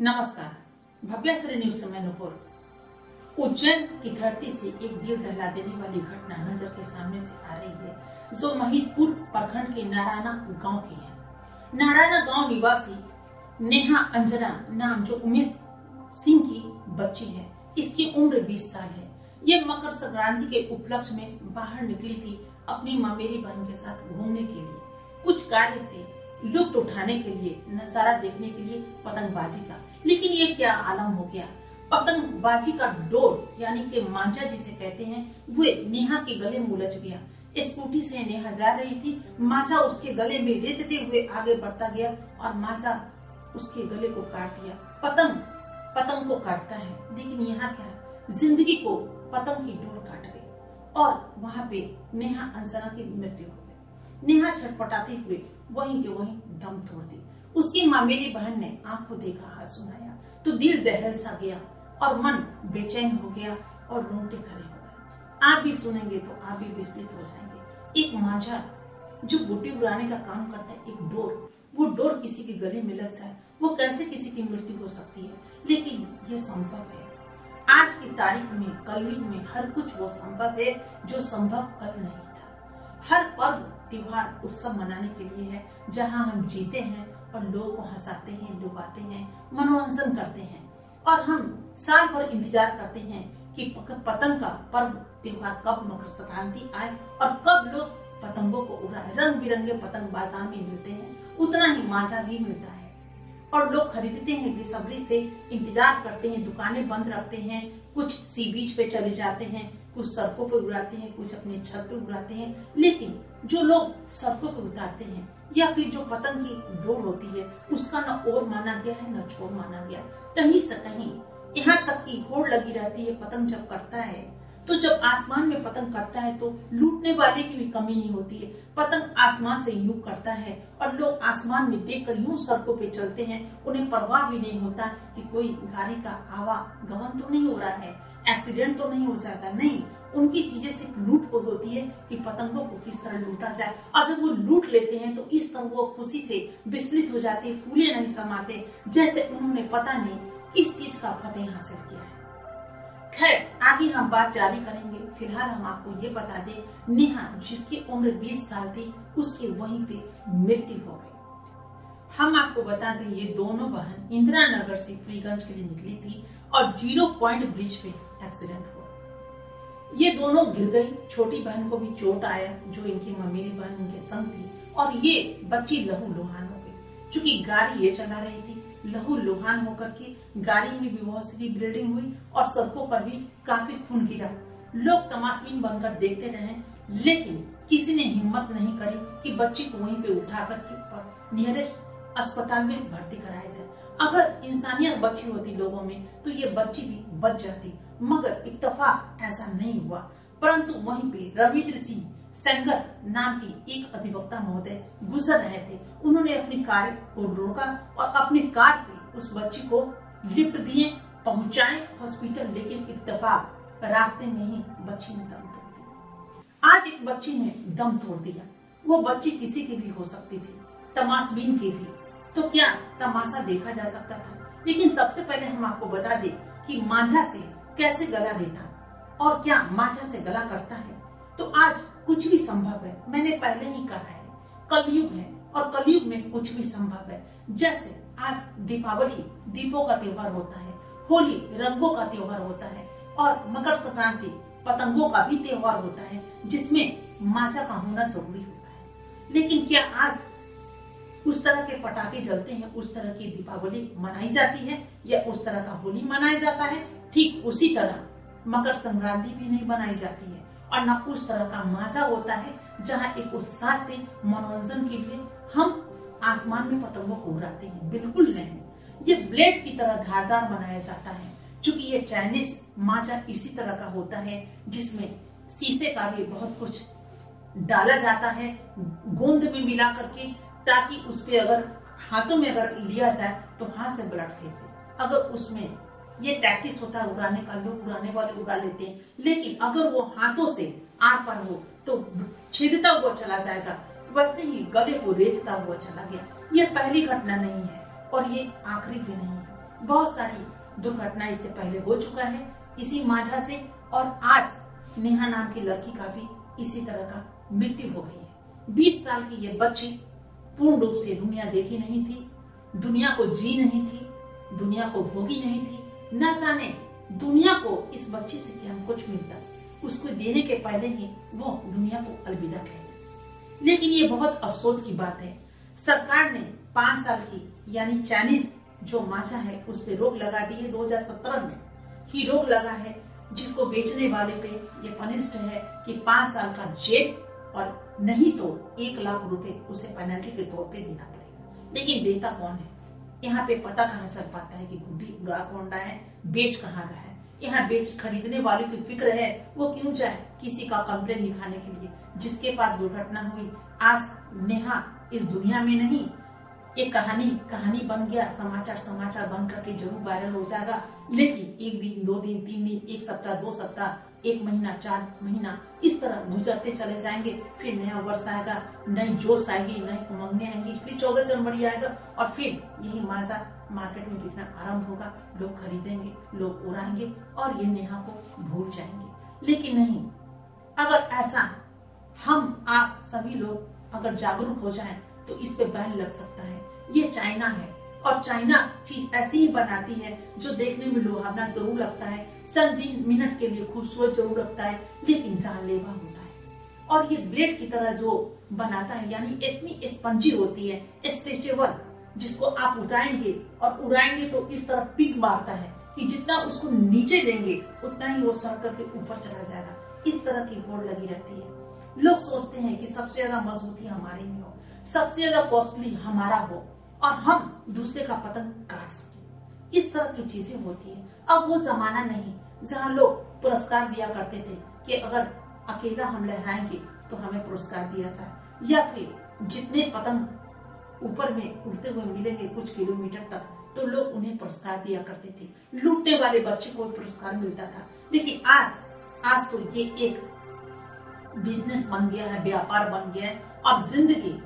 नमस्कार। भव्यश्री न्यूज से मैं नुपुर। उज्जैन की धरती से एक दिल दहला देने वाली घटना नजर के सामने से आ रही है, जो महिदपुर प्रखंड के नारायणा गांव की है। नारायणा गांव निवासी नेहा अंजना नाम जो उमेश सिंह की बच्ची है, इसकी उम्र 20 साल है। ये मकर संक्रांति के उपलक्ष्य में बाहर निकली थी अपनी ममेरी बहन के साथ घूमने के लिए, कुछ कार्य से लुत्फ उठाने के लिए, नजारा देखने के लिए पतंगबाजी का। लेकिन ये क्या आलम हो गया, पतंगबाजी का डोर यानी कि मांझा जिसे कहते हैं, वो नेहा के गले में उलझ गया। स्कूटी से नेहा जा रही थी, मांझा उसके गले में रेतते हुए आगे बढ़ता गया और मांझा उसके गले को काट दिया। पतंग को काटता है, लेकिन यहाँ क्या, जिंदगी को पतंग की डोर काट गई और वहां पे नेहा अंजना की मृत्यु हो गई। नेहा छटपटाते हुए वहीं के वहीं दम तोड़ दी। उसकी मामेरी बहन ने आंखों देखा, हाथ सुनाया तो दिल दहल सा गया और मन बेचैन हो गया और रोंगटे खड़े हो गए। आप भी सुनेंगे तो आप भी विचलित हो जाएंगे। एक मांझा जो बूटी उड़ाने का काम करता है, एक डोर, वो डोर किसी के गले में लग जाए, वो कैसे किसी की मृत्यु हो सकती है। लेकिन ये संभव है। आज की तारीख में, कलयुग में हर कुछ वो संभव है जो संभव कल नहीं था। हर पर्व त्योहार उत्सव मनाने के लिए है, जहां हम जीते हैं और लोगों को हंसाते हैं, डुबाते हैं, मनोरंजन करते हैं और हम साल भर इंतजार करते हैं कि पतंग का पर्व त्योहार कब मकर संक्रांति आए और कब लोग पतंगों को उड़ाए। रंग बिरंगे पतंग बाजार में मिलते हैं, उतना ही मांझा भी मिलता है और लोग खरीदते हैं, बेसब्री से इंतजार करते हैं, दुकानें बंद रखते हैं, कुछ सी बीच पे चले जाते हैं, कुछ सड़कों पे उड़ाते हैं, कुछ अपने छत पे उड़ाते हैं। लेकिन जो लोग सड़कों पे उतारते हैं या फिर जो पतंग की डोर होती है, उसका न ओर माना गया है न छोर माना गया। कहीं से कहीं यहाँ तक की होड़ लगी रहती है। पतंग जब कटता है तो जब आसमान में पतंग कटता है तो लूटने वाले की भी कमी नहीं होती है। पतंग आसमान से यूं करता है और लोग आसमान में देखकर यूं सड़कों पे चलते हैं। उन्हें परवाह भी नहीं होता कि कोई गाड़ी का आवागमन तो नहीं हो रहा है, एक्सीडेंट तो नहीं हो जाएगा। नहीं, उनकी चीजें सिर्फ लूट हो होती है कि पतंगों को किस तरह लूटा जाए। और जब वो लूट लेते हैं तो इस तरह वो खुशी से विचलित हो जाते, फूले नहीं समाते, जैसे उन्होंने पता नहीं किस चीज का फतेह हासिल किया है। खैर, आगे हम बात जारी करेंगे। फिलहाल हम आपको ये बता दें, नेहा जिसकी उम्र 20 साल थी, उसके वहीं पे मृत्यु हो गई। हम आपको बता दें, ये दोनों बहन इंदिरा नगर से फ्रीगंज के लिए निकली थी और 0 पॉइंट ब्रिज पे एक्सीडेंट हुआ। ये दोनों गिर गई। छोटी बहन को भी चोट आया, जो इनकी ममेरी बहन उनके संग थी, और ये बच्ची लहू लुहान हो गई। चूंकि गाड़ी ये चला रही थी, लहू लुहान होकर के गाड़ी में भी बहुत सी ब्लीडिंग हुई और सड़कों पर भी काफी खून गिरा। लोग तमाशबीन बनकर देखते रहे, लेकिन किसी ने हिम्मत नहीं करी कि बच्ची को वहीं पे उठा करके और नियरेस्ट अस्पताल में भर्ती कराया जाए। अगर इंसानियत बची होती लोगों में तो ये बच्ची भी बच जाती, मगर इत्तेफाक ऐसा नहीं हुआ। परंतु वहीं पे रविंद्र सिंह सेंगर नाम की एक अधिवक्ता महोदय गुजर रहे थे। उन्होंने अपनी कार को रोका और अपनी कार पे उस बच्ची को लिफ्ट दिए, पहुंचाए हॉस्पिटल। लेकिन इत्तेफाक रास्ते में ही बच्ची ने दम तोड़ दिया। आज एक बच्ची ने दम तोड़ दिया। वो बच्ची किसी की भी हो सकती थी, तमाशबीन की भी। तो क्या तमाशा देखा जा सकता था। लेकिन सबसे पहले हम आपको बता दें कि मांझा से कैसे गला रेता और क्या मांझा से गला कटता है। तो आज कुछ भी संभव है। मैंने पहले ही कहा है, कलयुग है और कलयुग में कुछ भी संभव है। जैसे आज दीपावली दीपों का त्योहार होता है, होली रंगों का त्योहार होता है और मकर संक्रांति पतंगों का भी त्योहार होता है, जिसमें मांझा का होना जरूरी होता है। लेकिन क्या आज उस तरह के पटाखे जलते हैं, उस तरह की दीपावली मनाई जाती है या उस तरह का होली मनाया जाता है? ठीक उसी तरह मकर संक्रांति भी नहीं बनाई जाती है और न उस तरह का मांझा होता है जहां एक उत्साह से मनोरंजन के लिए हम आसमान में पतंगों को उड़ाते हैं। बिल्कुल नहीं, ये ब्लेड की तरह धारदार बनाया जाता है। चूंकि ये चाइनीज मांझा इसी तरह का होता है, जिसमें शीशे का भी बहुत कुछ डाला जाता है गोंद में मिला करके, ताकि उस पे अगर हाथों में अगर लिया जाए तो हाथ से ब्लड फेंकते। अगर उसमें ये प्रैक्टिस होता है उड़ाने का, लोग उड़ाने वाले उड़ा लेते हैं। लेकिन अगर वो हाथों से आर पार हो तो छेदता हुआ चला जाएगा, वैसे ही गले को रेतता हुआ चला गया। ये पहली घटना नहीं है और ये आखिरी भी नहीं है। बहुत सारी दुर्घटना इससे पहले हो चुका है इसी माझा से, और आज नेहा नाम की लड़की का भी इसी तरह का मृत्यु हो गई है। 20 साल की ये बच्ची पूर्ण रूप से दुनिया देखी नहीं थी, दुनिया को जी नहीं थी, दुनिया को भोगी नहीं थी। न जाने दुनिया को इस बच्ची से क्या कुछ मिलता, उसको देने के पहले ही वो दुनिया को अलविदा कह गई। लेकिन ये बहुत अफसोस की बात है, सरकार ने 5 साल की यानी चाइनीज जो माछा है उस पे रोक लगा दी है। 2017 में ही रोक लगा है, जिसको बेचने वाले पे ये पनिष्ड है कि 5 साल का जेल और नहीं तो 1 लाख रुपए उसे पेनल्टी के तौर पे देना पड़ेगा। लेकिन देता कौन है? यहाँ पे पता कहाँ चल पाता है कि गुड्डी उड़ा कौन रहा है, बेच कहाँ रहा है। यहाँ बेच खरीदने वाले की फिक्र है, वो क्यों जाए किसी का कंप्लेन लिखाने के लिए। जिसके पास दुर्घटना हुई, आज नेहा इस दुनिया में नहीं, एक कहानी बन गया, समाचार बन करके जरूर वायरल हो जाएगा। लेकिन 1 दिन 2 दिन 3 दिन 1 सप्ताह 2 सप्ताह 1 महीना 4 महीना इस तरह गुजरते चले जाएंगे। फिर नया वर्ष आएगा, नई जोश आएगी, नई उमंगें आएंगी, फिर 14 जनवरी आएगा और फिर यही माजा मार्केट में बिकना आरंभ होगा। लोग खरीदेंगे, लोग उड़ाएंगे और ये नेहा को भूल जाएंगे। लेकिन नहीं, अगर ऐसा हम आप सभी लोग अगर जागरूक हो जाएं तो इस पे बैन लग सकता है। ये चाइना है और चाइना चीज ऐसी ही बनाती है जो देखने में लुभावना जरूर लगता है, चंद दिन मिनट के लिए खूबसूरत जरूर लगता है, लेकिन जानलेवा होता है। और ये ब्लेड की तरह जो बनाता है, यानी इतनी स्पंजी होती है, स्ट्रेचेबल, जिसको आप उठाएंगे और उड़ाएंगे तो इस तरह पिक मारता है कि जितना उसको नीचे देंगे उतना ही वो सर करके ऊपर चला जाएगा। इस तरह की होड़ लगी रहती है। लोग सोचते हैं कि सबसे ज्यादा मजबूती हमारे में हो, सबसे ज्यादा कॉस्टली हमारा हो और हम दूसरे का पतंग काट सके। इस तरह की चीजें होती है। अब वो जमाना नहीं जहाँ लोग पुरस्कार दिया करते थे कि अगर अकेला हम लहराएंगे तो हमें पुरस्कार दिया जाए, या फिर जितने पतंग ऊपर में उड़ते हुए मिलेंगे कुछ किलोमीटर तक तो लोग उन्हें पुरस्कार दिया करते थे। लूटने वाले बच्चे को पुरस्कार मिलता था। लेकिन आज तो ये एक बिजनेस बन गया है, व्यापार बन गया है और जिंदगी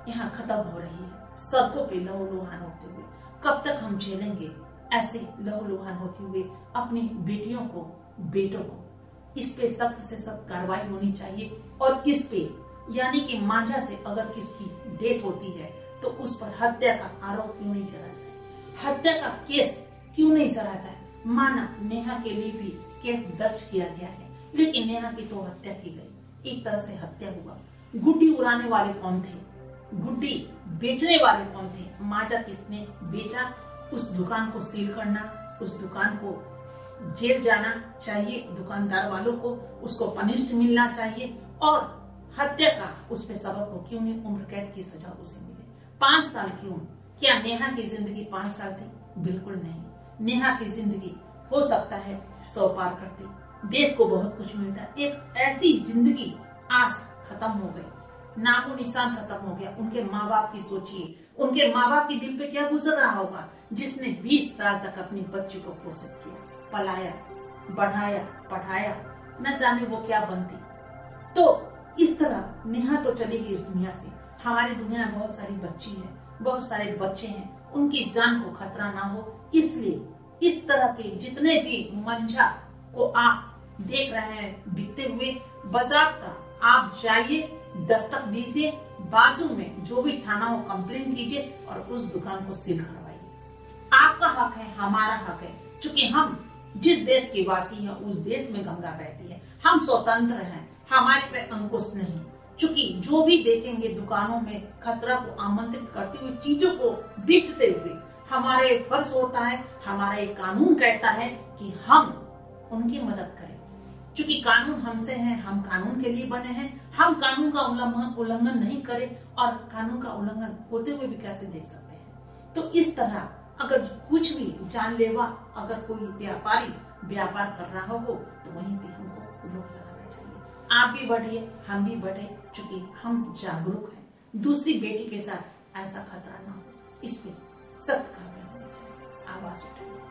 यहाँ खत्म हो रही है। सड़कों पे लहूलुहान होते हुए कब तक हम झेलेंगे ऐसे लहूलुहान होते हुए अपनी बेटियों को, बेटों को। इस पे सख्त से सख्त कार्रवाई होनी चाहिए। और इस पे यानी कि मांझा से अगर किसकी डेथ होती है तो उस पर हत्या का आरोप क्यों नहीं चला जाए, हत्या का केस क्यों नहीं चला जाए। माना नेहा के लिए भी केस दर्ज किया गया है, लेकिन नेहा की तो हत्या की गई, एक तरह से हत्या हुआ। गुड्डी उड़ाने वाले कौन थे, गुड्डी बेचने वाले कौन थे, माजा किसने बेचा, उस दुकान को सील करना, उस दुकान को जेल जाना चाहिए, दुकानदार वालों को उसको पनिष्ड मिलना चाहिए और हत्या का उस पे सबक हो, क्यों नहीं उम्र कैद की सजा उसे मिले। 5 साल क्यों? क्या नेहा की जिंदगी 5 साल थी? बिल्कुल नहीं। नेहा की जिंदगी हो सकता है 100 पार करती, देश को बहुत कुछ मिलता। एक ऐसी जिंदगी आज खत्म हो गई, नामो निशान खत्म हो गया। उनके माँ बाप की सोचिए, उनके माँ बाप के दिल पे क्या गुजर रहा होगा जिसने 20 साल तक अपनी बच्ची को पोषित किया, पलाया, बढ़ाया, पढ़ाया, न जाने वो क्या बनती। तो इस तरह नेहा तो चली गई इस दुनिया से। हमारी दुनिया में बहुत सारी बच्ची है, बहुत सारे बच्चे हैं, उनकी जान को खतरा ना हो, इसलिए इस तरह के जितने भी मंझा को आप देख रहे हैं बिकते हुए, बाज़ाब्ता आप जाइए, दस्तक दीजिए, बाजू में जो भी थाना हो कंप्लेन कीजिए और उस दुकान को सील करवाइए। आपका हक है, हमारा हक है, क्योंकि हम जिस देश के वासी हैं उस देश में गंगा बहती है, हम स्वतंत्र हैं, हमारे पे अंकुश नहीं। चूंकि जो भी देखेंगे दुकानों में खतरा को आमंत्रित करती हुई चीजों को बेचते हुए, हमारा एक फर्ज होता है, हमारा एक कानून कहता है कि हम उनकी मदद करें। चूंकि कानून हमसे है, हम कानून के लिए बने हैं, हम कानून का उल्लंघन नहीं करें और कानून का उल्लंघन होते हुए भी कैसे देख सकते हैं। तो इस तरह अगर कुछ भी जानलेवा अगर कोई व्यापारी व्यापार कर रहा हो तो वहीं पे हमको रोक लगाना चाहिए। आप भी बढ़िए, हम भी बढ़े, चूंकि हम जागरूक हैं। दूसरी बेटी के साथ ऐसा खतरा ना हो, इस पे सख्त कार्रवाई होनी चाहिए। आवाज उठाइए।